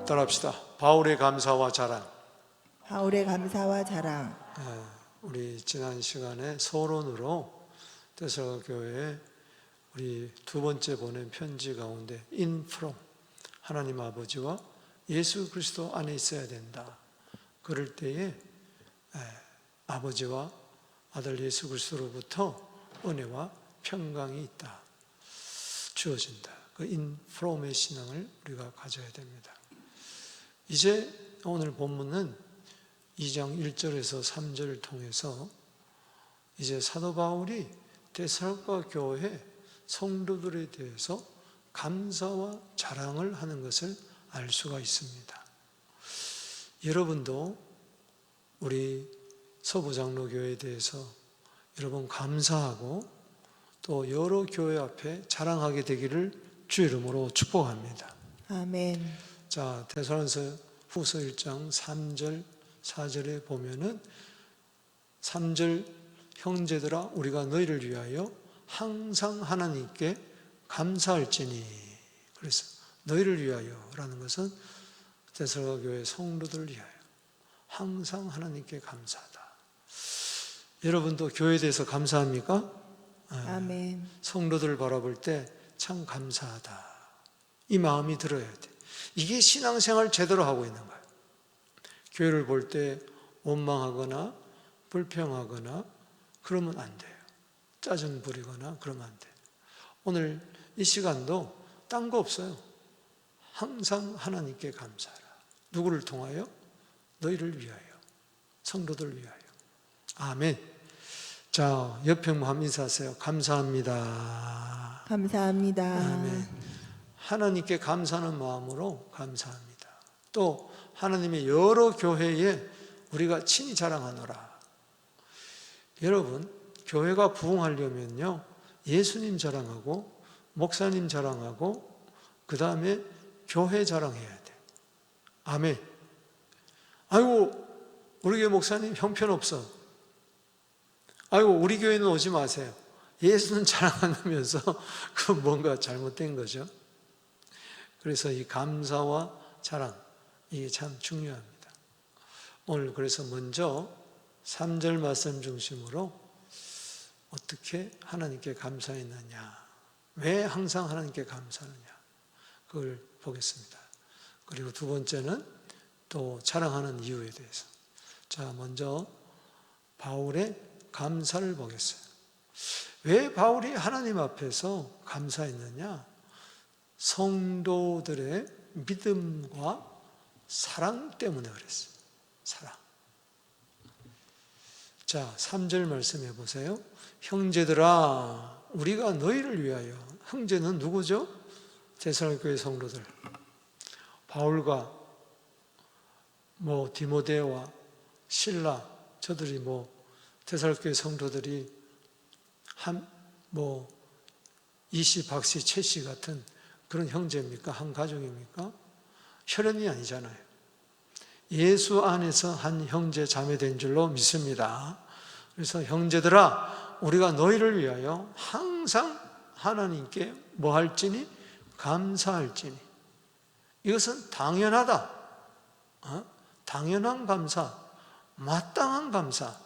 따라합시다. 바울의 감사와 자랑. 바울의 감사와 자랑. 우리 지난 시간에 서론으로 데살로니가 교회에 우리 두 번째 보낸 편지 가운데 in from 하나님 아버지와 예수 그리스도 안에 있어야 된다. 그럴 때에 아버지와 아들 예수 그리스도로부터 은혜와 평강이 있다. 주어진다. 그 in from의 신앙을 우리가 가져야 됩니다. 이제 오늘 본문은 2장 1절에서 3절을 통해서 이제 사도 바울이 데살로니가 교회 성도들에 대해서 감사와 자랑을 하는 것을 알 수가 있습니다. 여러분도 우리 서부장로교회에 대해서 여러분 감사하고 또 여러 교회 앞에 자랑하게 되기를 주 이름으로 축복합니다. 아멘. 자, 데살로니가서 후서 1장 3절 4절에 보면은 3절 형제들아 우리가 너희를 위하여 항상 하나님께 감사할지니. 그래서 너희를 위하여라는 것은 데살로니가 교회 성도들을 위하여 항상 하나님께 감사하다. 여러분도 교회에 대해서 감사합니까? 아멘. 성도들을 바라볼 때 참 감사하다. 이 마음이 들어야 돼. 이게 신앙생활 제대로 하고 있는 거예요. 교회를 볼 때 원망하거나 불평하거나 그러면 안 돼요. 짜증 부리거나 그러면 안 돼요. 오늘 이 시간도 딴 거 없어요. 항상 하나님께 감사하라. 누구를 통하여? 너희를 위하여. 성도들을 위하여. 아멘. 자, 옆에 한번 인사하세요. 감사합니다. 감사합니다. 아멘. 하나님께 감사하는 마음으로 감사합니다. 또 하나님의 여러 교회에 우리가 친히 자랑하노라. 여러분, 교회가 부흥하려면요, 예수님 자랑하고 목사님 자랑하고 그 다음에 교회 자랑해야 돼. 아멘. 아이고, 우리 교회 목사님 형편없어. 아이고, 우리 교회는 오지 마세요. 예수는 자랑 안 하면서 그건 뭔가 잘못된 거죠. 그래서 이 감사와 자랑, 이게 참 중요합니다. 오늘 그래서 먼저 3절 말씀 중심으로 어떻게 하나님께 감사했느냐, 왜 항상 하나님께 감사하느냐, 그걸 보겠습니다. 그리고 두 번째는 또 자랑하는 이유에 대해서. 자, 먼저 바울의 감사를 보겠어요. 왜 바울이 하나님 앞에서 감사했느냐? 성도들의 믿음과 사랑 때문에 그랬어요. 사랑. 자, 3절 말씀해 보세요. 형제들아 우리가 너희를 위하여. 형제는 누구죠? 데살로니가 교회 성도들. 바울과 디모데와 실라, 저들이 데살로니가 교회 성도들이 이씨, 박씨, 최씨 같은 그런 형제입니까? 한 가족입니까? 혈연이 아니잖아요. 예수 안에서 한 형제 자매 된 줄로 믿습니다. 그래서 형제들아 우리가 너희를 위하여 항상 하나님께 뭐 할지니? 감사할지니. 이것은 당연하다. 당연한 감사, 마땅한 감사.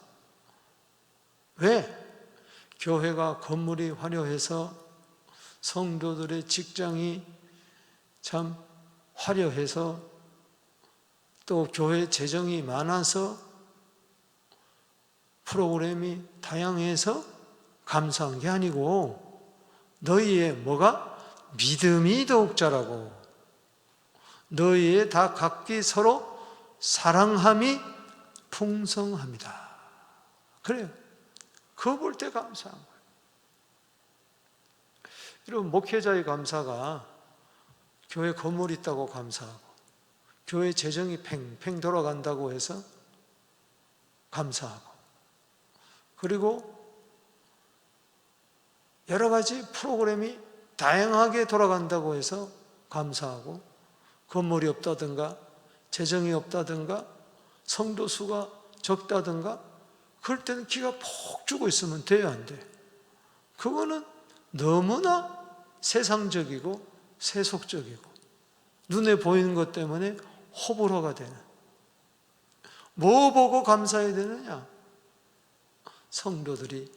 왜? 교회가 건물이 화려해서 성도들의 직장이 참 화려해서 또 교회 재정이 많아서 프로그램이 다양해서 감사한 게 아니고 너희의 뭐가? 믿음이 더욱 자라고 너희의 다 각기 서로 사랑함이 풍성합니다. 그래요. 그거 볼 때 감사한 거예요. 여러분, 목회자의 감사가 교회 건물이 있다고 감사하고 교회 재정이 팽팽 돌아간다고 해서 감사하고 그리고 여러 가지 프로그램이 다양하게 돌아간다고 해서 감사하고 건물이 없다든가 재정이 없다든가 성도 수가 적다든가 그럴 때는 기가 폭 주고 있으면 돼요, 안 돼? 그거는 너무나 세상적이고 세속적이고 눈에 보이는 것 때문에 호불호가 되는, 뭐 보고 감사해야 되느냐? 성도들이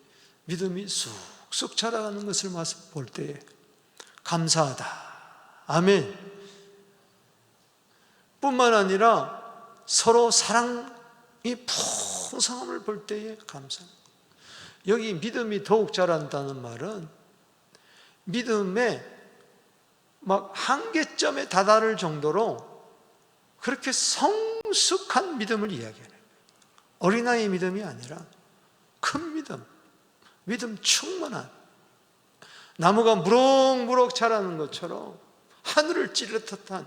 믿음이 쑥쑥 자라가는 것을 볼 때에 감사하다. 아멘. 뿐만 아니라 서로 사랑이 풍성함을 볼 때에 감사합니다. 여기 믿음이 더욱 자란다는 말은 믿음의 막 한계점에 다다를 정도로 그렇게 성숙한 믿음을 이야기해요. 어린아이 믿음이 아니라 큰 믿음, 믿음 충만한, 나무가 무럭무럭 자라는 것처럼 하늘을 찌르 듯한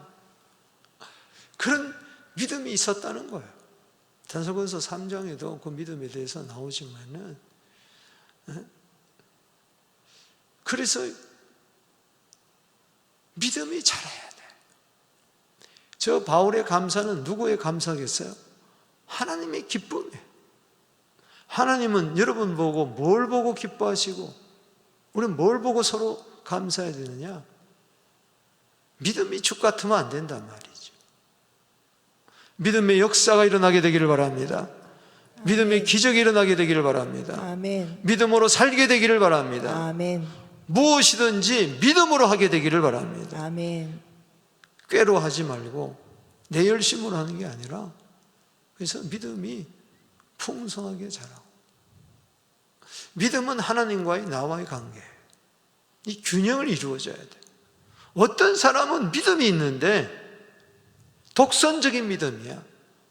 그런 믿음이 있었다는 거예요. 전서권서 3장에도 그 믿음에 대해서 나오지만은, 그래서 믿음이 자라야 돼. 저 바울의 감사는 누구의 감사겠어요? 하나님의 기쁨이에요. 하나님은 여러분 보고 뭘 보고 기뻐하시고 우리는 뭘 보고 서로 감사해야 되느냐? 믿음이 죽 같으면 안 된단 말이죠. 믿음의 역사가 일어나게 되기를 바랍니다. 믿음의 기적이 일어나게 되기를 바랍니다. 아멘. 믿음으로 살게 되기를 바랍니다. 아멘. 무엇이든지 믿음으로 하게 되기를 바랍니다. 아멘. 꾀로 하지 말고 내 열심으로 하는 게 아니라, 그래서 믿음이 풍성하게 자라고, 믿음은 하나님과의 나와의 관계, 이 균형을 이루어져야 돼. 어떤 사람은 믿음이 있는데 독선적인 믿음이야,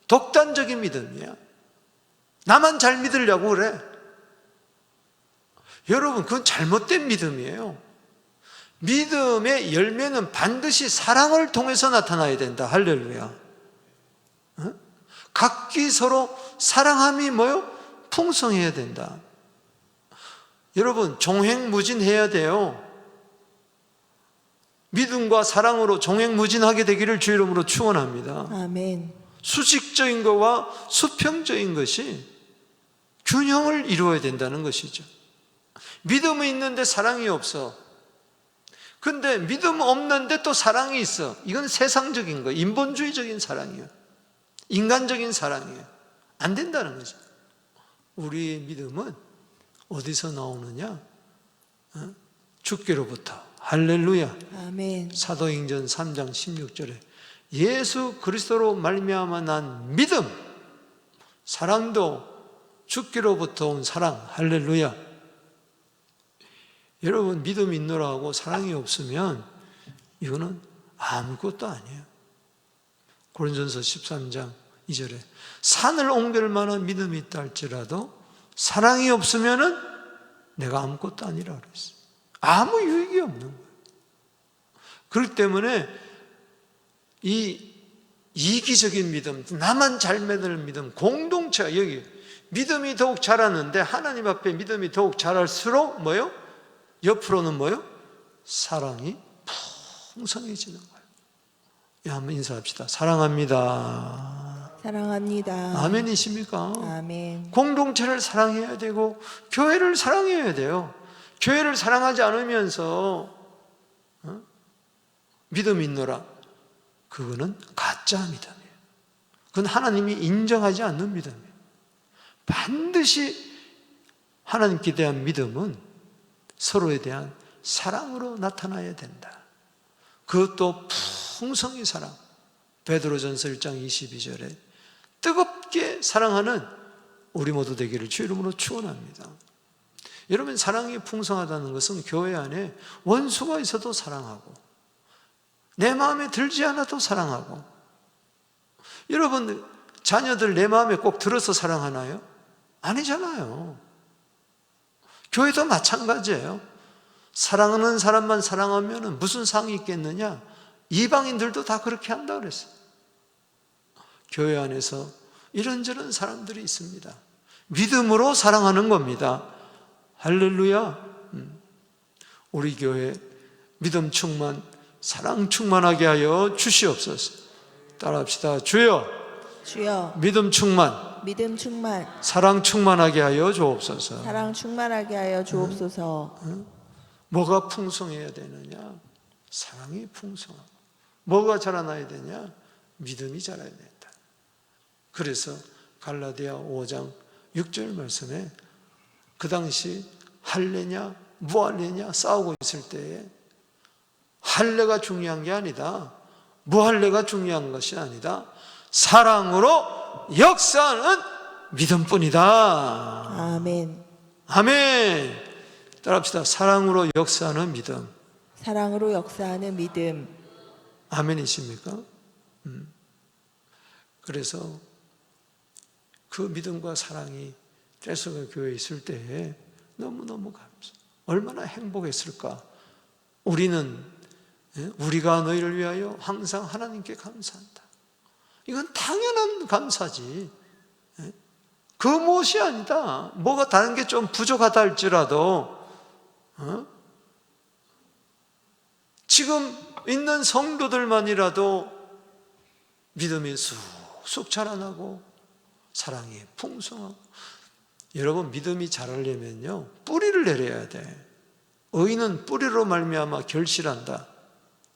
독단적인 믿음이야, 나만 잘 믿으려고 그래. 여러분, 그건 잘못된 믿음이에요. 믿음의 열매는 반드시 사랑을 통해서 나타나야 된다. 할렐루야. 각기 서로 사랑함이 뭐요? 풍성해야 된다. 여러분, 종횡무진해야 돼요. 믿음과 사랑으로 종횡무진하게 되기를 주 이름으로 축원합니다. 아멘. 수직적인 것과 수평적인 것이 균형을 이루어야 된다는 것이죠. 믿음이 있는데 사랑이 없어. 근데 믿음 없는데 또 사랑이 있어. 이건 세상적인 거, 인본주의적인 사랑이에요. 인간적인 사랑이에요. 안 된다는 거죠. 우리의 믿음은 어디서 나오느냐? 주께로부터. 할렐루야. 아멘. 사도행전 3장 16절에 예수 그리스도로 말미암아 난 믿음, 사랑도 주께로부터 온 사랑. 할렐루야. 여러분, 믿음이 있노라고 사랑이 없으면 이거는 아무것도 아니에요. 고린도전서 13장 2절에 산을 옮길 만한 믿음이 있다 할지라도 사랑이 없으면은 내가 아무것도 아니라 그랬어요. 아무 유익이 없는 거예요. 그렇기 때문에 이 이기적인 믿음, 나만 잘 믿을 믿음, 공동체가 여기 믿음이 더욱 자라는데, 하나님 앞에 믿음이 더욱 자랄수록 뭐요? 옆으로는 뭐요? 사랑이 풍성해지는 거예요. 예, 한번 인사합시다. 사랑합니다. 사랑합니다. 아멘이십니까? 아멘. 공동체를 사랑해야 되고 교회를 사랑해야 돼요. 교회를 사랑하지 않으면서 믿음이 있노라, 그거는 가짜 믿음이에요. 그건 하나님이 인정하지 않는 믿음이에요. 반드시 하나님께 대한 믿음은 서로에 대한 사랑으로 나타나야 된다. 그것도 풍성히 사랑. 베드로전서 1장 22절에 뜨겁게 사랑하는 우리 모두 되기를 주 이름으로 축원합니다. 여러분, 사랑이 풍성하다는 것은 교회 안에 원수가 있어도 사랑하고 내 마음에 들지 않아도 사랑하고. 여러분, 자녀들 내 마음에 꼭 들어서 사랑하나요? 아니잖아요. 교회도 마찬가지예요. 사랑하는 사람만 사랑하면 무슨 상이 있겠느냐? 이방인들도 다 그렇게 한다 그랬어요. 교회 안에서 이런저런 사람들이 있습니다. 믿음으로 사랑하는 겁니다. 할렐루야. 우리 교회 믿음 충만, 사랑 충만하게 하여 주시옵소서. 따라합시다. 주여, 주여, 믿음 충만, 믿음 충만, 사랑 충만하게 하여 주옵소서. 사랑 충만하게 하여 주옵소서. 뭐가 풍성해야 되느냐? 사랑이 풍성하고. 뭐가 자라나야 되냐? 믿음이 자라야 된다. 그래서 갈라디아 5장 6절 말씀에 그 당시 할례냐 무할례냐 싸우고 있을 때에 할례가 중요한 게 아니다, 무할례가 중요한 것이 아니다, 사랑으로 역사하는 믿음뿐이다. 아멘. 아멘. 따라합시다. 사랑으로 역사하는 믿음. 사랑으로 역사하는 믿음. 아멘이십니까? 그래서 그 믿음과 사랑이 떼서가 교회에 있을 때에 너무너무 감사. 얼마나 행복했을까. 우리가 너희를 위하여 항상 하나님께 감사한다. 이건 당연한 감사지. 그 무엇이 아니다. 뭐가 다른 게 좀 부족하다 할지라도 지금 있는 성도들만이라도 믿음이 쑥쑥 자라나고 사랑이 풍성하고. 여러분, 믿음이 자라려면요 뿌리를 내려야 돼. 의인은 뿌리로 말미암아 결실한다.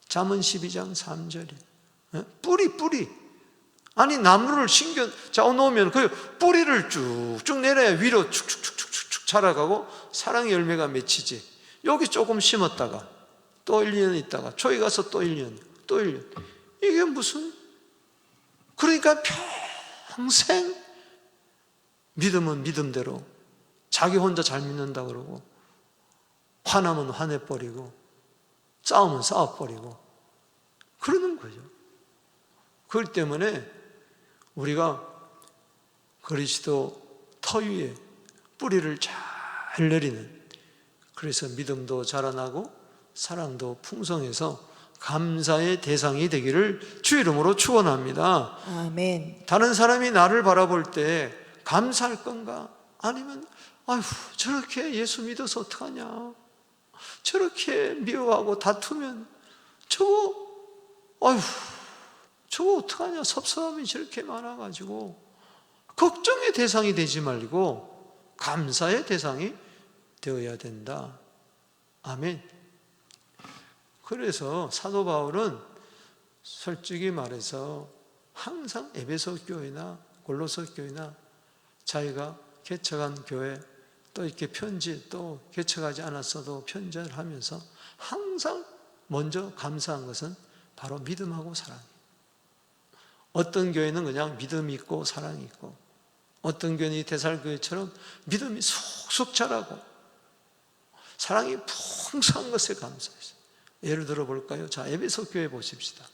잠언 12장 3절이. 뿌리. 아니, 나무를 놓으면 그 뿌리를 쭉쭉 내려야 위로 축축축축축 자라가고 사랑의 열매가 맺히지. 여기 조금 심었다가 또 1년 있다가 저기 가서 또 1년, 또 1년. 이게 무슨, 그러니까 평생 믿음은 믿음대로 자기 혼자 잘 믿는다 그러고, 화나면 화내버리고, 싸우면 싸워버리고 그러는 거죠. 그렇기 때문에 우리가 그리스도 터 위에 뿌리를 잘 내리는, 그래서 믿음도 자라나고 사랑도 풍성해서 감사의 대상이 되기를 주 이름으로 축원합니다. 아멘. 다른 사람이 나를 바라볼 때 감사할 건가? 아니면 아휴, 저렇게 예수 믿어서 어떡하냐, 저렇게 미워하고 다투면 저거 어떡하냐, 섭섭함이 저렇게 많아가지고 걱정의 대상이 되지 말고 감사의 대상이 되어야 된다. 아멘. 그래서 사도 바울은 솔직히 말해서 항상 에베소 교회나 골로새 교회나 자기가 개척한 교회, 또 이렇게 편지, 또 개척하지 않았어도 편지를 하면서 항상 먼저 감사한 것은 바로 믿음하고 사랑이에요. 어떤 교회는 그냥 믿음이 있고 사랑이 있고, 어떤 교회는 이 데살교회처럼 믿음이 쑥쑥 자라고 사랑이 풍성한 것에 감사했어요. 예를 들어 볼까요? 자, 에베소 교회 보십시다.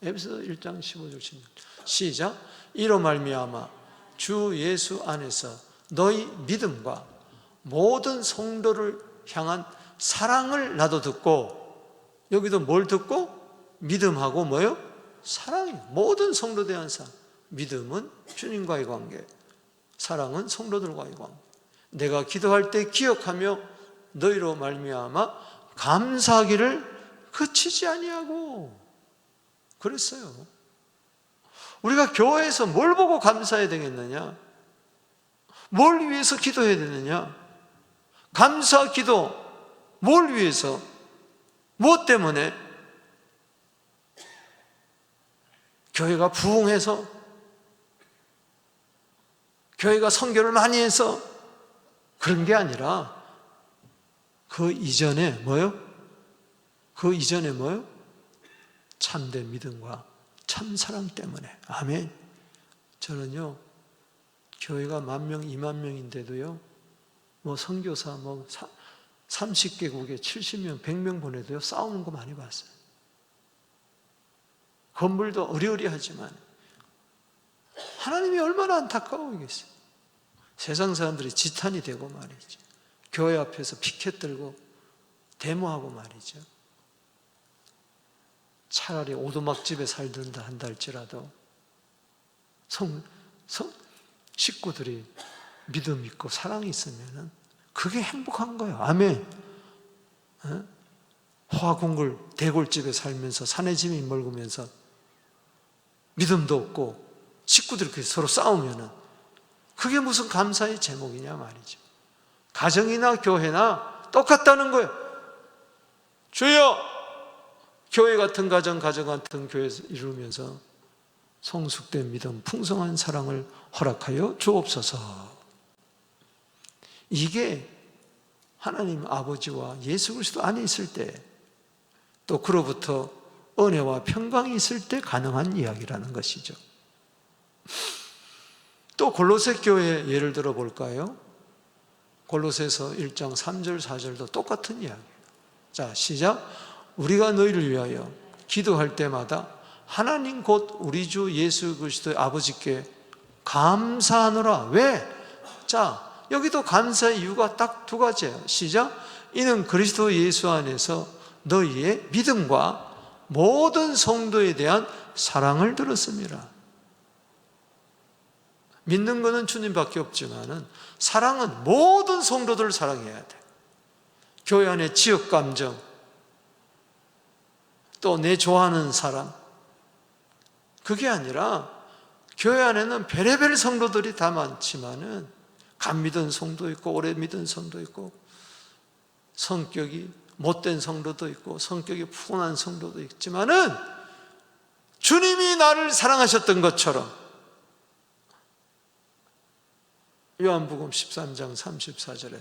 에베소 1장 15절 16절 시작. 이로 말미암아 주 예수 안에서 너희 믿음과 모든 성도를 향한 사랑을 나도 듣고, 여기도 뭘 듣고? 믿음하고 뭐요? 사랑이요. 모든 성도에 대한 사랑. 믿음은 주님과의 관계, 사랑은 성도들과의 관계. 내가 기도할 때 기억하며 너희로 말미암아 감사하기를 그치지 아니하고 그랬어요. 우리가 교회에서 뭘 보고 감사해야 되겠느냐? 뭘 위해서 기도해야 되느냐? 감사 기도, 뭘 위해서? 무엇 때문에? 교회가 부흥해서? 교회가 선교를 많이 해서? 그런 게 아니라 그 이전에 뭐요? 그 이전에 뭐요? 참된 믿음과 참 사랑 때문에. 아멘. 저는요, 교회가 10,000명, 20,000명인데도요, 뭐 선교사 30개국에 70명, 100명 보내도요, 싸우는 거 많이 봤어요. 건물도 어리어리하지만 하나님이 얼마나 안타까우겠어요. 세상 사람들이 지탄이 되고 말이죠. 교회 앞에서 피켓 들고 데모하고 말이죠. 차라리 오두막집에 살든다 한다 할지라도 식구들이 믿음 있고 사랑이 있으면 그게 행복한 거예요. 아멘. 화궁굴 대골집에 살면서 산에 짐이 멀으면서 믿음도 없고 식구들끼리 서로 싸우면 그게 무슨 감사의 제목이냐 말이죠. 가정이나 교회나 똑같다는 거예요. 주여, 교회 같은 가정, 가정 같은 교회 이루면서 성숙된 믿음, 풍성한 사랑을 허락하여 주옵소서. 이게 하나님 아버지와 예수 그리스도 안에 있을 때, 또 그로부터 은혜와 평강이 있을 때 가능한 이야기라는 것이죠. 또 골로새 교회 예를 들어 볼까요? 골로새서 1장 3절 4절도 똑같은 이야기예요. 자, 시작. 우리가 너희를 위하여 기도할 때마다 하나님 곧 우리 주 예수 그리스도의 아버지께 감사하노라. 왜? 자, 여기도 감사의 이유가 딱 두 가지예요. 시작. 이는 그리스도 예수 안에서 너희의 믿음과 모든 성도에 대한 사랑을 들었습니다. 믿는 것은 주님밖에 없지만은 사랑은 모든 성도들을 사랑해야 돼. 교회 안에 지역 감정, 또 내 좋아하는 사람, 그게 아니라 교회 안에는 별의별 성도들이 다 많지만은 간 믿은 성도 있고 오래 믿은 성도 있고 성격이 못된 성도도 있고 성격이 푸근한 성도도 있지만은 주님이 나를 사랑하셨던 것처럼 요한복음 13장 34절에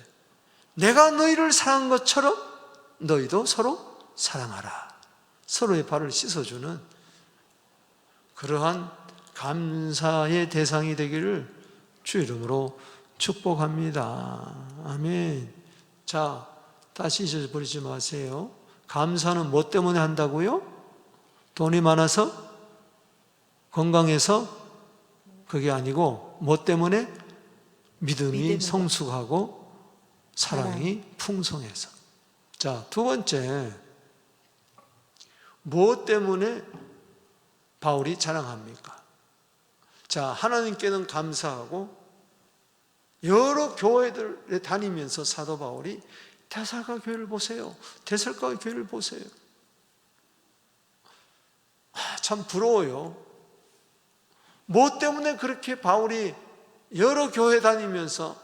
내가 너희를 사랑한 것처럼 너희도 서로 사랑하라. 서로의 발을 씻어주는 그러한 감사의 대상이 되기를 주 이름으로 축복합니다. 아멘. 자, 다시 잊어버리지 마세요. 감사는 뭐 때문에 한다고요? 돈이 많아서? 건강해서? 그게 아니고 뭐 때문에? 믿음이 성숙하고 사랑이 풍성해서. 자, 두 번째, 무엇 때문에 바울이 자랑합니까? 자, 하나님께는 감사하고 여러 교회들에 다니면서 사도 바울이 데살가 교회를 보세요. 데살가 교회를 보세요. 참 부러워요. 무엇 때문에 그렇게 바울이 여러 교회 다니면서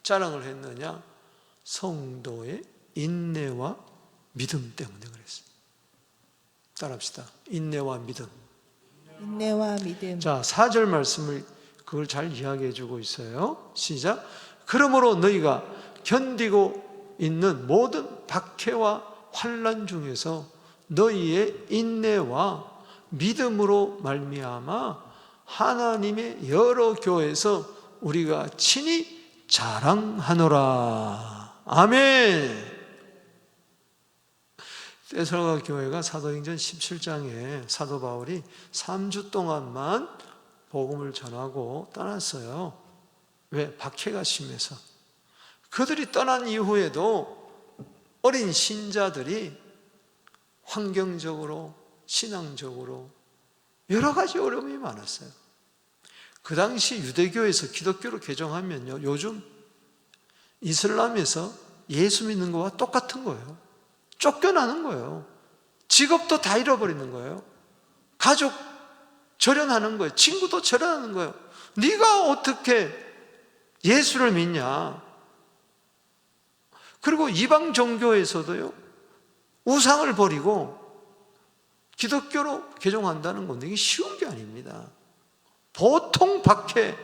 자랑을 했느냐? 성도의 인내와 믿음 때문에 그랬어요. 따라합시다. 인내와 믿음. 인내와 믿음. 자, 4절 말씀을 그걸 잘 이야기해 주고 있어요. 시작. 그러므로 너희가 견디고 있는 모든 박해와 환난 중에서 너희의 인내와 믿음으로 말미암아 하나님의 여러 교회에서 우리가 친히 자랑하노라. 아멘. 데살로니가 교회가 사도행전 17장에 사도 바울이 3주 동안만 복음을 전하고 떠났어요. 왜? 박해가 심해서. 그들이 떠난 이후에도 어린 신자들이 환경적으로, 신앙적으로 여러 가지 어려움이 많았어요. 그 당시 유대교에서 기독교로 개종하면요, 요즘 이슬람에서 예수 믿는 거와 똑같은 거예요. 쫓겨나는 거예요. 직업도 다 잃어버리는 거예요. 가족 절연하는 거예요. 친구도 절연하는 거예요. 네가 어떻게 예수를 믿냐? 그리고 이방 종교에서도요, 우상을 버리고 기독교로 개종한다는 건 이게 쉬운 게 아닙니다. 보통 박해,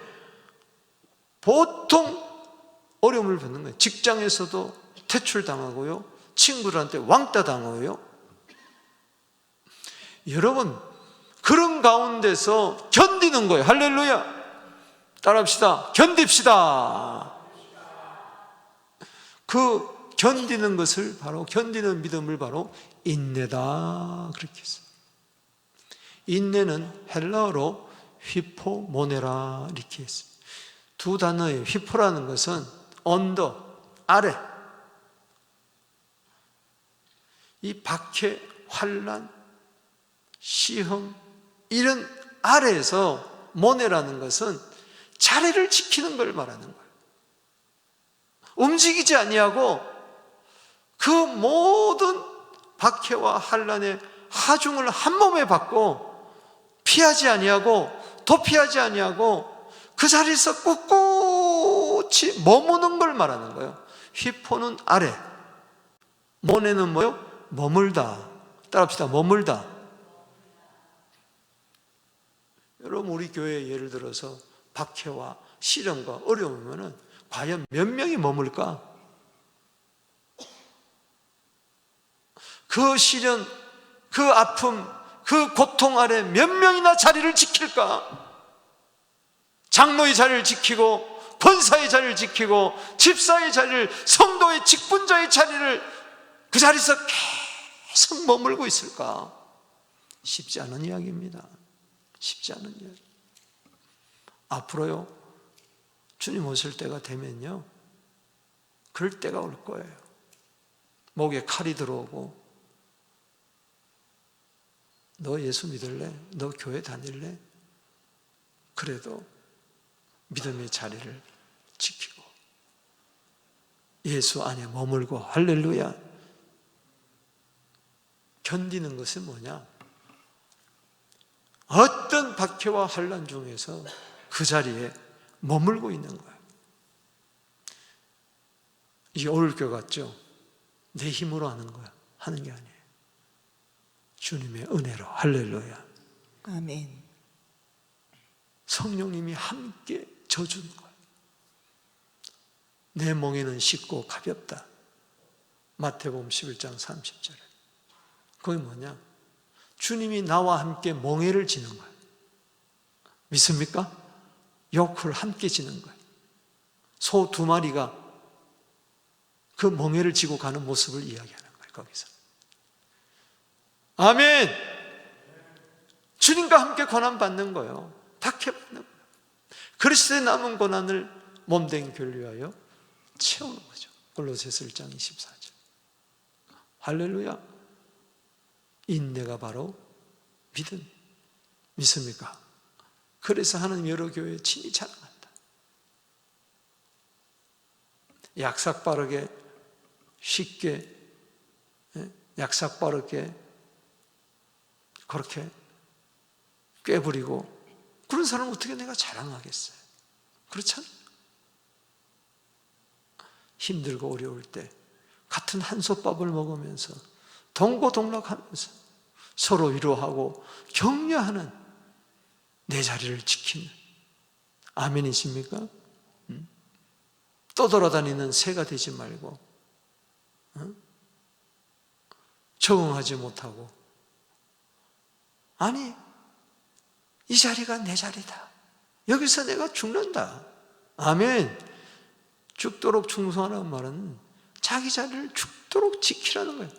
보통 어려움을 받는 거예요. 직장에서도 퇴출당하고요, 친구들한테 왕따 당하고요. 여러분, 그런 가운데서 견디는 거예요. 할렐루야. 따라합시다. 견딥시다. 그 견디는 것을 바로, 견디는 믿음을 바로 인내다 그렇게 했어요. 인내는 헬라어로 휘포모네라 이렇게 했어요. 두 단어의 휘포라는 것은 언더, 아래. 이 박해, 환난, 시험 이런 아래에서 모네라는 것은 자리를 지키는 걸 말하는 거예요. 움직이지 아니하고 그 모든 박해와 환난의 하중을 한 몸에 받고 피하지 아니하고 도피하지 아니하고 그 자리에서 꿋꿋이 머무는 걸 말하는 거예요. 휘포는 아래, 모네는 뭐요? 머물다. 따라합시다. 머물다. 여러분, 우리 교회에 예를 들어서 박해와 시련과 어려움이면은 과연 몇 명이 머물까? 그 시련, 그 아픔, 그 고통 아래 몇 명이나 자리를 지킬까? 장로의 자리를 지키고, 권사의 자리를 지키고, 집사의 자리를, 성도의 직분자의 자리를 그 자리에서 계속 머물고 있을까? 쉽지 않은 이야기입니다. 쉽지 않은 이야기. 앞으로요, 주님 오실 때가 되면요, 그럴 때가 올 거예요. 목에 칼이 들어오고, 너 예수 믿을래? 너 교회 다닐래? 그래도 믿음의 자리를 지키고 예수 안에 머물고, 할렐루야. 견디는 것은 뭐냐? 어떤 박해와 환난 중에서 그 자리에 머물고 있는 거예요. 이게 어려울 것 같죠? 내 힘으로 하는 거야. 하는 게 아니에요. 주님의 은혜로. 할렐루야. 아멘. 성령님이 함께 져주는 거예요. 내 멍에는 쉽고 가볍다. 마태복음 11장 30절에. 그게 뭐냐? 주님이 나와 함께 멍에를 지는 거예요. 믿습니까? 욕을 함께 지는 거예요. 소 2마리가 그 멍에를 지고 가는 모습을 이야기하는 거예요. 거기서. 아멘. 주님과 함께 고난 받는 거예요. 박해받는 거예요. 그리스도의 남은 고난을 몸된 교회를 위하여 채우는 거죠. 골로새서 1장 24절. 할렐루야. 인내가 바로 믿음. 믿습니까? 그래서 하나님 여러 교회에 친히 자랑한다. 약삭빠르게 쉽게, 약삭빠르게 그렇게 꾀부리고 그런 사람은 어떻게 내가 자랑하겠어요? 그렇잖아요. 힘들고 어려울 때 같은 한솥밥을 먹으면서 동고동락하면서 서로 위로하고 격려하는 내 자리를 지키는, 아멘이십니까? 떠돌아다니는 새가 되지 말고, 적응하지 못하고, 아니 이 자리가 내 자리다. 여기서 내가 죽는다. 아멘. 죽도록 충성하라는 말은 자기 자리를 죽도록 지키라는 거예요.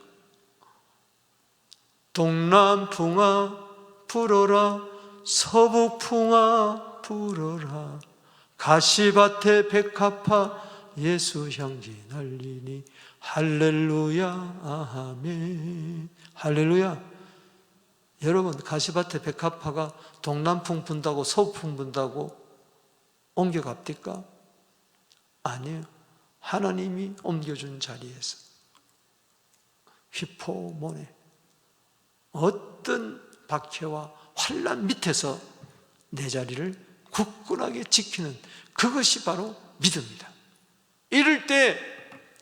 동남풍아 불어라, 서북풍아 불어라, 가시밭에 백합화 예수 향기 날리니 할렐루야. 아멘. 할렐루야. 여러분, 가시밭에 백합화가 동남풍 분다고 서북풍 분다고 옮겨갑니까? 아니에요. 하나님이 옮겨준 자리에서 휘포모네 어떤 박해와 환난 밑에서 내 자리를 굳건하게 지키는 그것이 바로 믿음이다. 이럴 때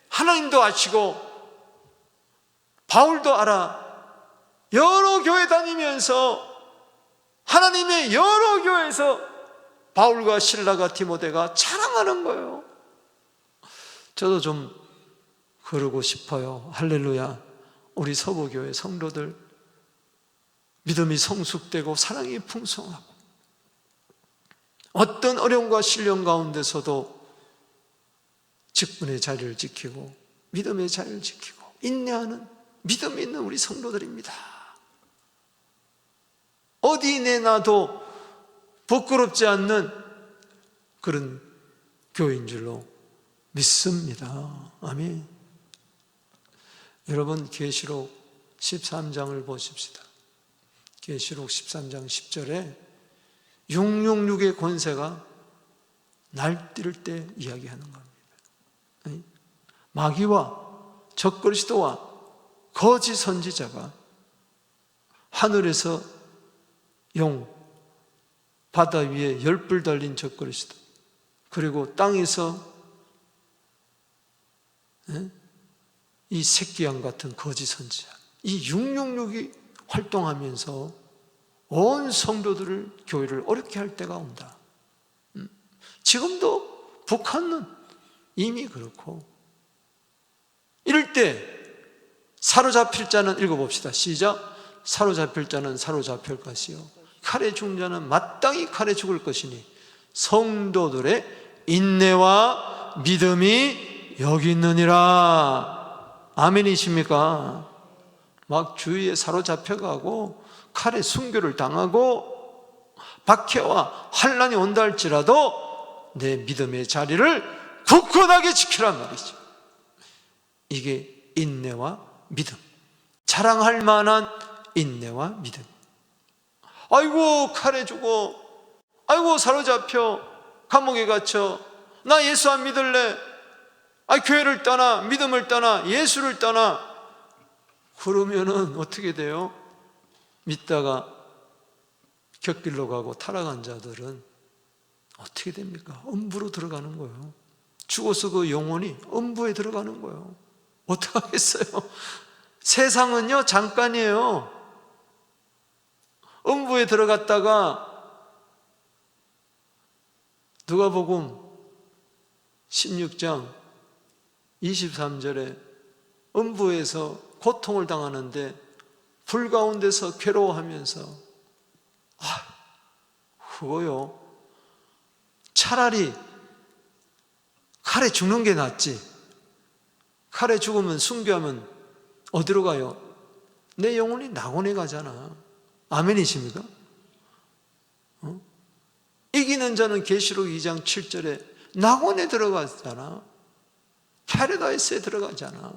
하나님도 아시고 바울도 알아. 여러 교회 다니면서 하나님의 여러 교회에서 바울과 실라가 디모데가 자랑하는 거예요. 저도 좀 그러고 싶어요. 할렐루야. 우리 서부교회 성도들 믿음이 성숙되고 사랑이 풍성하고 어떤 어려움과 시련 가운데서도 직분의 자리를 지키고 믿음의 자리를 지키고 인내하는 믿음이 있는 우리 성도들입니다. 어디 내놔도 부끄럽지 않는 그런 교회인 줄로 믿습니다. 아멘. 여러분, 계시록 13장을 보십시다. 계시록 13장 10절에 666의 권세가 날뛸 때 이야기하는 겁니다. 마귀와 적그리스도와 거짓 선지자가 하늘에서 용, 바다 위에 열불 달린 적그리스도, 그리고 땅에서 이 새끼양 같은 거짓 선지자, 이 666이 활동하면서 온 성도들을, 교회를 어렵게 할 때가 온다. 지금도 북한은 이미 그렇고, 이럴 때 사로잡힐 자는 읽어봅시다. 시작. 사로잡힐 자는 사로잡힐 것이요 칼에 죽은 자는 마땅히 칼에 죽을 것이니 성도들의 인내와 믿음이 여기 있느니라. 아멘이십니까? 막 주위에 사로잡혀가고 칼에 순교를 당하고 박해와 환난이 온다 할지라도 내 믿음의 자리를 굳건하게 지키란 말이죠. 이게 인내와 믿음, 자랑할 만한 인내와 믿음. 아이고 칼에 죽어, 아이고 사로잡혀 감옥에 갇혀, 나 예수 안 믿을래, 교회를 떠나, 믿음을 떠나, 예수를 떠나. 그러면은 어떻게 돼요? 믿다가 곁길로 가고 타락한 자들은 어떻게 됩니까? 음부로 들어가는 거예요. 죽어서 그 영혼이 음부에 들어가는 거예요. 어떡하겠어요? 세상은요 잠깐이에요. 음부에 들어갔다가 누가복음 16장 23절에 음부에서 고통을 당하는데 불 가운데서 괴로워하면서 그거요, 차라리 칼에 죽는 게 낫지. 칼에 죽으면 순교하면 어디로 가요? 내 영혼이 낙원에 가잖아. 아멘이십니까? 이기는 자는 계시록 2장 7절에 낙원에 들어가잖아. 패러다이스에 들어가잖아.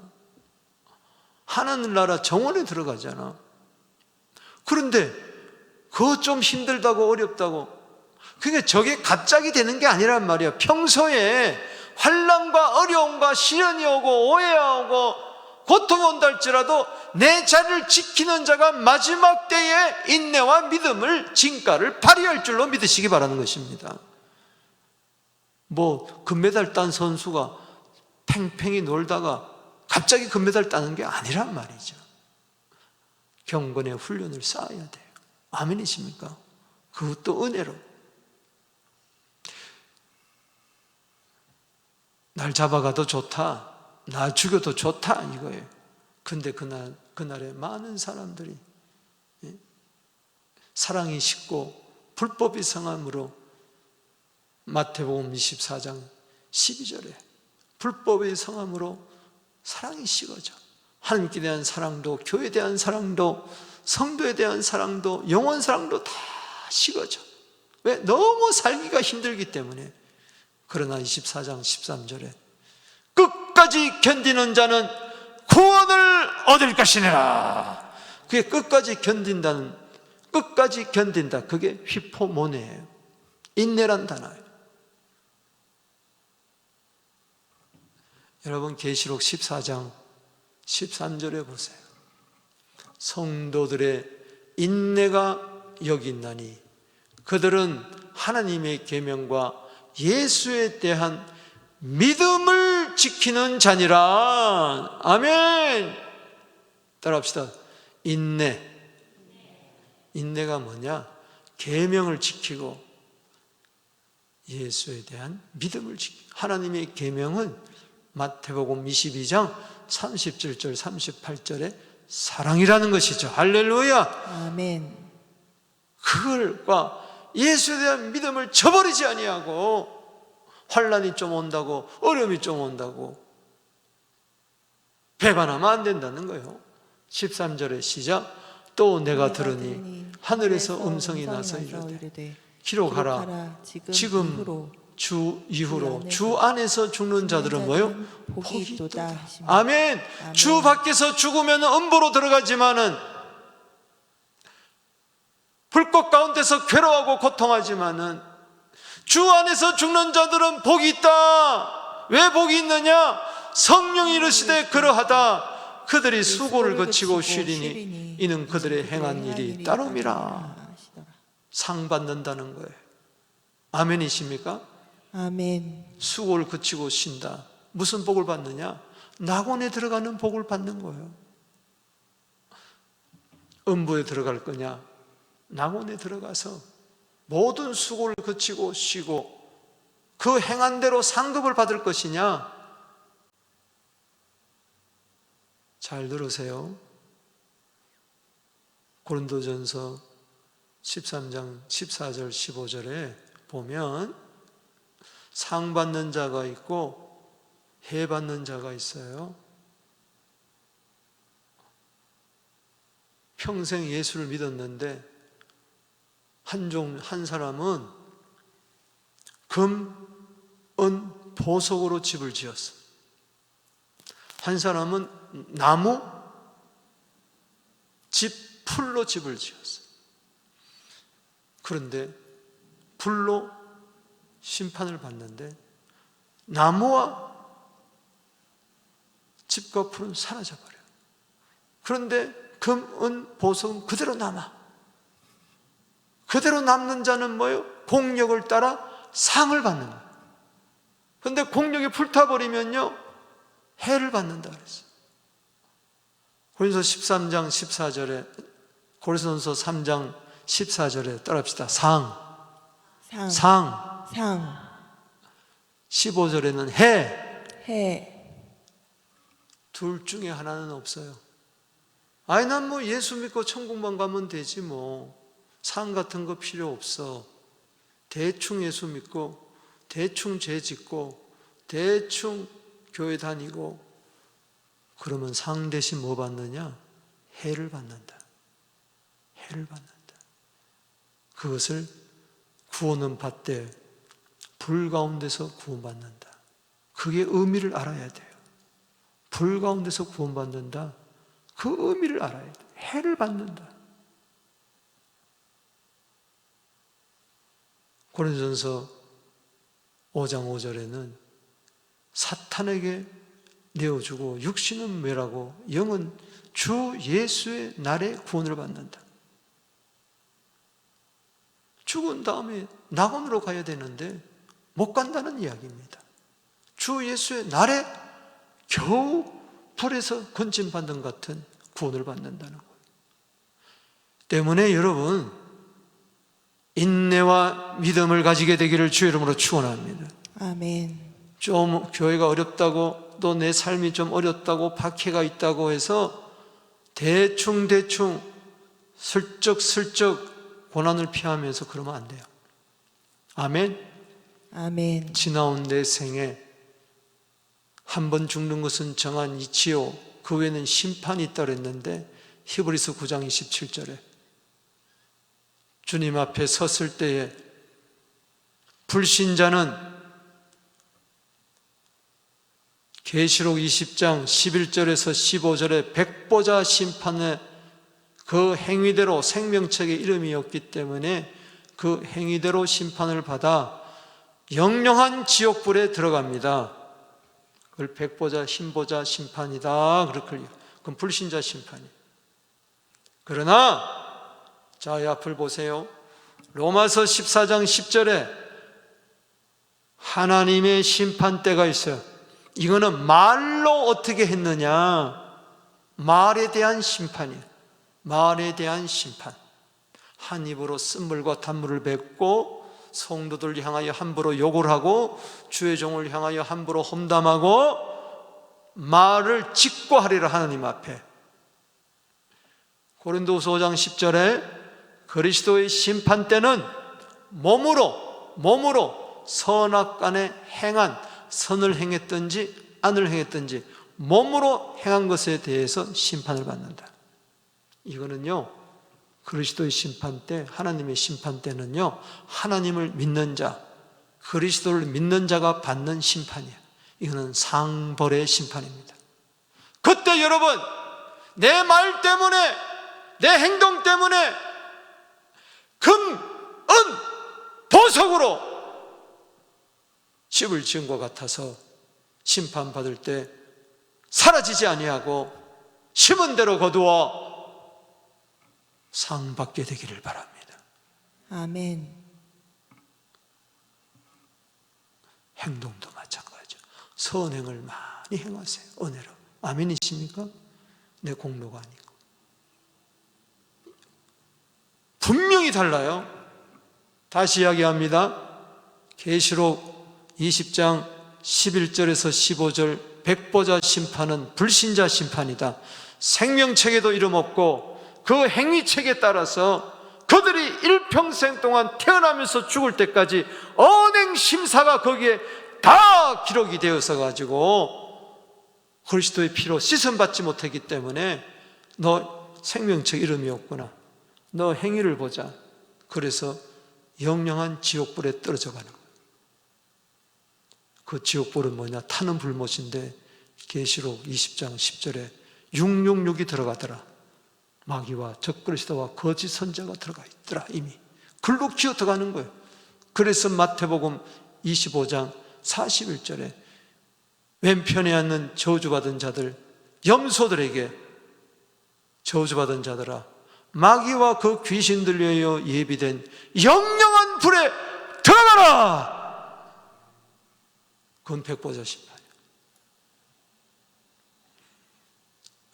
하늘나라 정원에 들어가잖아. 그런데 그거 좀 힘들다고 어렵다고, 그게 저게 갑자기 되는 게 아니란 말이야. 평소에 환난과 어려움과 시련이 오고 오해가 오고 고통이 온다 할지라도 내 자리를 지키는 자가 마지막 때에 인내와 믿음을, 진가를 발휘할 줄로 믿으시기 바라는 것입니다. 뭐 금메달 딴 선수가 팽팽히 놀다가 갑자기 금메달 따는 게 아니란 말이죠. 경건의 훈련을 쌓아야 돼요. 아멘이십니까? 그것도 은혜로. 날 잡아가도 좋다, 날 죽여도 좋다 이거예요. 근데 그날에 많은 사람들이 사랑이 식고 불법이 성함으로, 마태복음 24장 12절에 불법의 성함으로 사랑이 식어져. 하나님께 대한 사랑도, 교회에 대한 사랑도, 성도에 대한 사랑도, 영혼 사랑도 다 식어져. 왜? 너무 살기가 힘들기 때문에. 그러나 24장 13절에 끝까지 견디는 자는 구원을 얻을 것이니라. 그게 끝까지 견딘다는, 끝까지 견딘다, 그게 휘포모네예요. 인내란 단어예요. 여러분 계시록 14장 13절에 보세요. 성도들의 인내가 여기 있나니 그들은 하나님의 계명과 예수에 대한 믿음을 지키는 자니라. 아멘. 따라합시다. 인내가 뭐냐? 계명을 지키고 예수에 대한 믿음을 지키고. 하나님의 계명은 마태복음 22장 37절 38절에 사랑이라는 것이죠. 할렐루야. 아멘. 그걸과 예수에 대한 믿음을 저버리지 아니하고, 환난이 좀 온다고, 어려움이 좀 온다고 배반하면 안 된다는 거예요. 13절에 시작. 또 내가 들으니 하늘에서 음성이 나서 이르되 기록하라. 지금 주 이후로 주 안에서 죽는 자들은 뭐요? 복이 있도다. 아멘. 주 밖에서 죽으면 음부로 들어가지만은, 불꽃 가운데서 괴로워하고 고통하지만은 주 안에서 죽는 자들은 복이 있다. 왜 복이 있느냐? 성령이 이르시되 그러하다. 그들이 수고를 거치고 쉬리니 이는 그들의 행한 일이 따름이라. 상 받는다는 거예요. 아멘이십니까? 아멘. 수고를 거치고 쉰다. 무슨 복을 받느냐? 낙원에 들어가는 복을 받는 거예요. 음부에 들어갈 거냐? 낙원에 들어가서 모든 수고를 그치고 쉬고 그 행한 대로 상급을 받을 것이냐? 잘 들으세요. 고린도전서 13장 14절 15절에 보면 상 받는 자가 있고 해 받는 자가 있어요. 평생 예수를 믿었는데 한 사람은 금, 은, 보석으로 집을 지었어. 한 사람은 나무, 집, 풀로 집을 지었어. 그런데 불로 심판을 받는데 나무와 집과 풀은 사라져버려요. 그런데 금, 은, 보석은 그대로 남아. 그대로 남는 자는 뭐예요? 공력을 따라 상을 받는 거예요. 그런데 공력이 불타버리면요 해를 받는다 그랬어요. 고린도서 13장 14절에 고린도서 3장 14절에 따라합시다. 상 15절에는 해. 둘 중에 하나는 없어요. 아니 난 뭐 예수 믿고 천국만 가면 되지 뭐 상 같은 거 필요 없어. 대충 예수 믿고 대충 죄 짓고 대충 교회 다니고 그러면 상 대신 뭐 받느냐? 해를 받는다. 해를 받는다. 그것을 구원은 받되 불 가운데서 구원받는다. 그게 의미를 알아야 돼요. 불 가운데서 구원받는다. 그 의미를 알아야 돼요. 해를 받는다. 고린도전서 5장 5절에는 사탄에게 내어주고 육신은 멸하고 영은 주 예수의 날에 구원을 받는다. 죽은 다음에 낙원으로 가야 되는데 못 간다는 이야기입니다. 주 예수의 날에 겨우 불에서 건짐받는 같은 구원을 받는다는 거예요. 때문에 여러분 인내와 믿음을 가지게 되기를 주의 이름으로 축원합니다. 아멘. 좀 교회가 어렵다고 또 내 삶이 좀 어렵다고 박해가 있다고 해서 대충 슬쩍 고난을 피하면서 그러면 안 돼요. 아멘. 지나온 내 생에 한 번 죽는 것은 정한 이치요 그 외에는 심판이 있다 그랬는데 히브리서 9장 27절에 주님 앞에 섰을 때에 불신자는 계시록 20장 11절에서 15절에 백보자 심판의 그 행위대로 생명책에 이름이 없기 때문에 그 행위대로 심판을 받아 영영한 지옥불에 들어갑니다. 그걸 백보자, 흰보자 심판이다. 그건 불신자 심판이에요. 그러나 자, 이 앞을 보세요. 로마서 14장 10절에 하나님의 심판대가 있어요. 이거는 말로 어떻게 했느냐? 말에 대한 심판이에요. 말에 대한 심판. 한 입으로 쓴물과 단물을 뱉고 성도들 향하여 함부로 욕을 하고 주의 종을 향하여 함부로 험담하고 말을 직고하리라 하나님 앞에. 고린도후서 5장 10절에 그리스도의 심판 때는 몸으로 선악간에 행한 선을 행했든지 안을 행했든지 몸으로 행한 것에 대해서 심판을 받는다. 이거는요 그리스도의 심판 때 하나님의 심판 때는요 하나님을 믿는 자 그리스도를 믿는 자가 받는 심판이에요. 이거는 상벌의 심판입니다. 그때 여러분 내 말 때문에 내 행동 때문에 금, 은, 보석으로 집을 지은 것 같아서 심판받을 때 사라지지 아니하고 심은 대로 거두어 상 받게 되기를 바랍니다. 아멘. 행동도 마찬가지죠. 선행을 많이 행하세요. 은혜로. 아멘이십니까? 내 공로가 아니고 분명히 달라요. 다시 이야기합니다. 계시록 20장 11절에서 15절, 백보자 심판은 불신자 심판이다. 생명책에도 이름 없고 그 행위책에 따라서 그들이 일평생 동안 태어나면서 죽을 때까지 언행 심사가 거기에 다 기록이 되어서 가지고 그리스도의 피로 씻음받지 못했기 때문에 너 생명책 이름이 없구나, 너 행위를 보자. 그래서 영영한 지옥불에 떨어져 가는 거예요. 그 지옥불은 뭐냐? 타는 불못인데 계시록 20장 10절에 666이 들어가더라. 마귀와 적그리스도와 거짓 선자가 들어가 있더라. 이미 글로 기어 들어가는 거예요. 그래서 마태복음 25장 41절에 왼편에 앉는 저주받은 자들, 염소들에게 저주받은 자들아, 마귀와 그 귀신들 위하여 예비된 영영한 불에 들어가라. 그건 백보자 심판이야.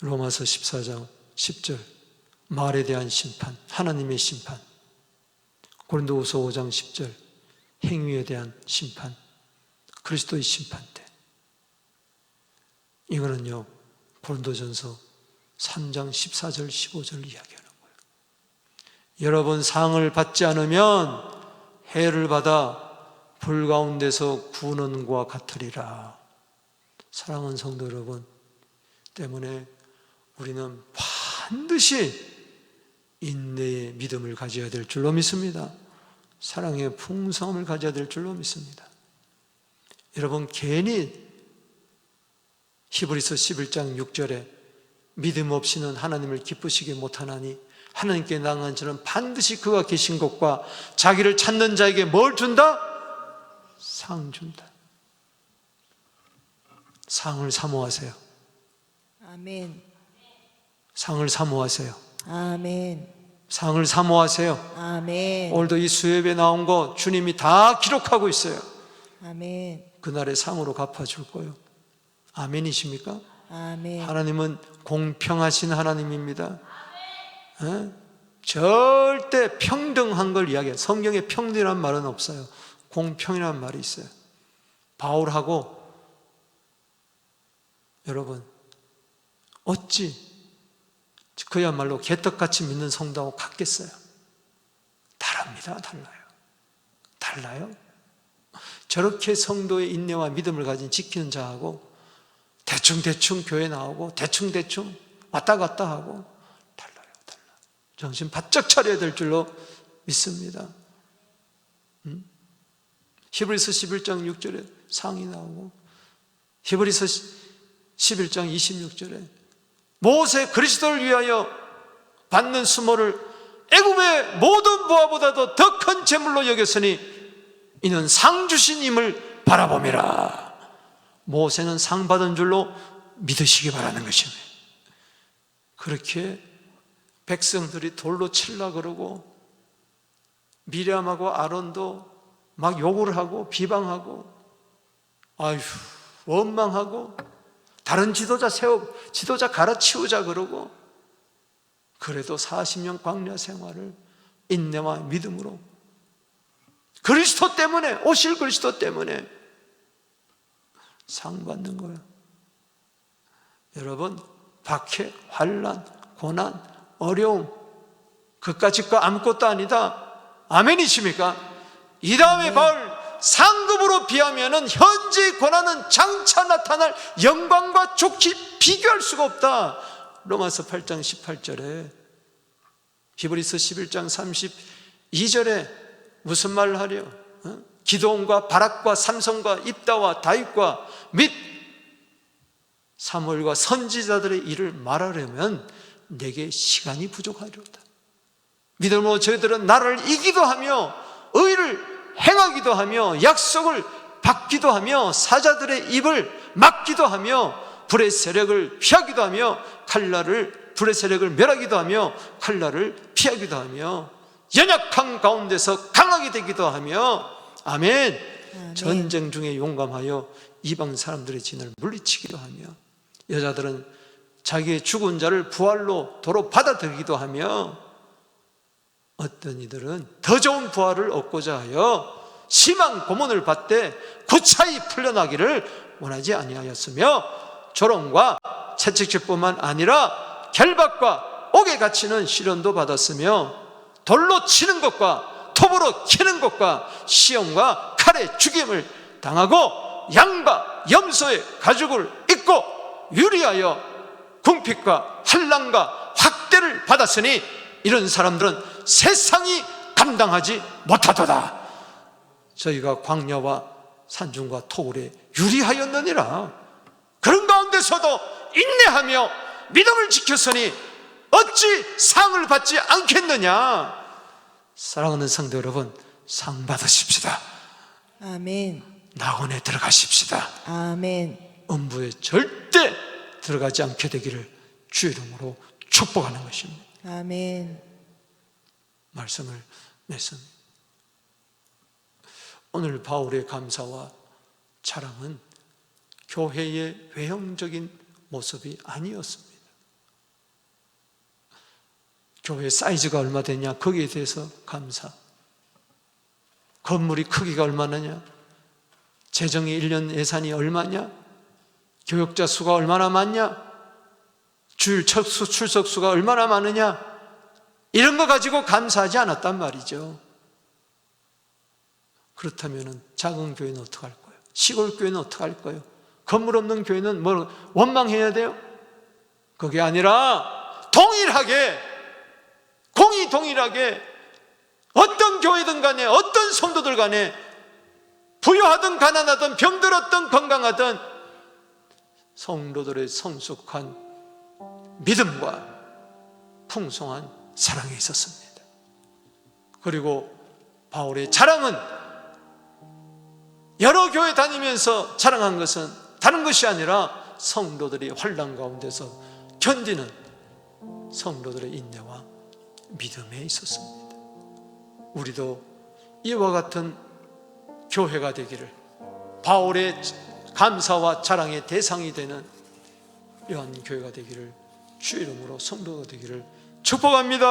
로마서 14장 10절 말에 대한 심판, 하나님의 심판. 고린도후서 5장 10절 행위에 대한 심판, 그리스도의 심판대. 이거는요 고린도전서 3장 14절 15절을 이야기하는 거예요. 여러분, 상을 받지 않으면 해를 받아 불 가운데서 구는 것과 같으리라. 사랑하는 성도 여러분, 때문에 우리는 반드시 인내의 믿음을 가져야 될 줄로 믿습니다. 사랑의 풍성함을 가져야 될 줄로 믿습니다. 여러분, 괜히 히브리서 11장 6절에 믿음 없이는 하나님을 기쁘시게 못하나니 하나님께 나아간 자는 반드시 그가 계신 곳과 자기를 찾는 자에게 뭘 준다? 상 준다. 상을 사모하세요. 아멘. 상을 사모하세요. 아멘. 상을 사모하세요. 아멘. 오늘도 이 수협에 나온 거 주님이 다 기록하고 있어요. 아멘. 그날의 상으로 갚아줄 거예요. 아멘이십니까? 아멘. 하나님은 공평하신 하나님입니다. 절대 평등한 걸 이야기해요. 성경에 평등이란 말은 없어요. 공평이란 말이 있어요. 바울하고 여러분, 어찌 그야말로 개떡같이 믿는 성도하고 같겠어요? 다릅니다. 달라요. 저렇게 성도의 인내와 믿음을 가진 지키는 자하고 대충 교회 나오고 대충 왔다 갔다 하고 달라요. 정신 바짝 차려야 될 줄로 믿습니다. 히브리서 11장 6절에 상이 나오고 히브리서 11장 26절에 모세 그리스도를 위하여 받는 수모를 애굽의 모든 부하보다도 더 큰 재물로 여겼으니 이는 상 주신 임을 바라봄이라. 모세는 상 받은 줄로 믿으시기 바라는 것입니다. 그렇게 백성들이 돌로 칠라 그러고 미리암하고 아론도 막 욕을 하고 비방하고 아휴 원망하고 다른 지도자 갈아치우자 그러고, 그래도 40년 광야 생활을 인내와 믿음으로 그리스도 때문에, 오실 그리스도 때문에 상 받는 거예요. 여러분, 박해, 환난, 고난, 어려움 그까짓 거 아무것도 아니다. 아멘이십니까? 이 다음에 바울 상급으로 비하면은 현재의 고난은 장차 나타날 영광과 좋게 비교할 수가 없다. 로마서 8장 18절에, 히브리서 11장 32절에 무슨 말을 하려? 기드온과 바락과 삼손과 입다와 다윗과 및 사무엘과 선지자들의 일을 말하려면 내게 시간이 부족하리로다. 믿음으로 저희들은 나를 이기도 하며 의를 행하기도 하며 약속을 받기도 하며 사자들의 입을 막기도 하며 불의 세력을 피하기도 하며 불의 세력을 멸하기도 하며 칼날을 피하기도 하며 연약한 가운데서 강하게 되기도 하며 아멘. 전쟁 중에 용감하여 이방 사람들의 진을 물리치기도 하며 여자들은 자기의 죽은 자를 부활로 도로 받아들이기도 하며 어떤 이들은 더 좋은 부활을 얻고자 하여 심한 고문을 받되 구차히 풀려나기를 원하지 아니하였으며 조롱과 채찍질뿐만 아니라 결박과 옥에 갇히는 시련도 받았으며 돌로 치는 것과 톱으로 치는 것과 시험과 칼에 죽임을 당하고 양과 염소의 가죽을 입고 유리하여 궁핍과 환난과 학대를 받았으니 이런 사람들은 세상이 감당하지 못하도다. 저희가 광야와 산중과 토굴에 유리하였느니라. 그런 가운데서도 인내하며 믿음을 지켰으니 어찌 상을 받지 않겠느냐. 사랑하는 성도 여러분, 상 받으십시다. 아멘. 낙원에 들어가십시다. 아멘. 음부에 절대 들어가지 않게 되기를 주 이름으로 축복하는 것입니다. 아멘. 말씀을 맺습니다. 오늘 바울의 감사와 자랑은 교회의 외형적인 모습이 아니었습니다. 교회 사이즈가 얼마 되냐, 거기에 대해서 감사. 건물이 크기가 얼마나냐, 재정이 1년 예산이 얼마냐, 교역자 수가 얼마나 많냐, 주일 출석 수가 얼마나 많으냐, 이런 거 가지고 감사하지 않았단 말이죠. 그렇다면 작은 교회는 어떡할 거예요? 시골 교회는 어떡할 거예요? 건물 없는 교회는 뭘 원망해야 돼요? 그게 아니라 동일하게, 공이 동일하게 어떤 교회든 간에 어떤 성도들 간에 부유하든 가난하든 병들었든 건강하든 성도들의 성숙한 믿음과 풍성한 사랑이 있었습니다. 그리고 바울의 자랑은 여러 교회 다니면서 자랑한 것은 다른 것이 아니라 성도들이 환난 가운데서 견디는 성도들의 인내와 믿음에 있었습니다. 우리도 이와 같은 교회가 되기를, 바울의 감사와 자랑의 대상이 되는 이러한 교회가 되기를 주 이름으로 성도가 되기를 축복합니다.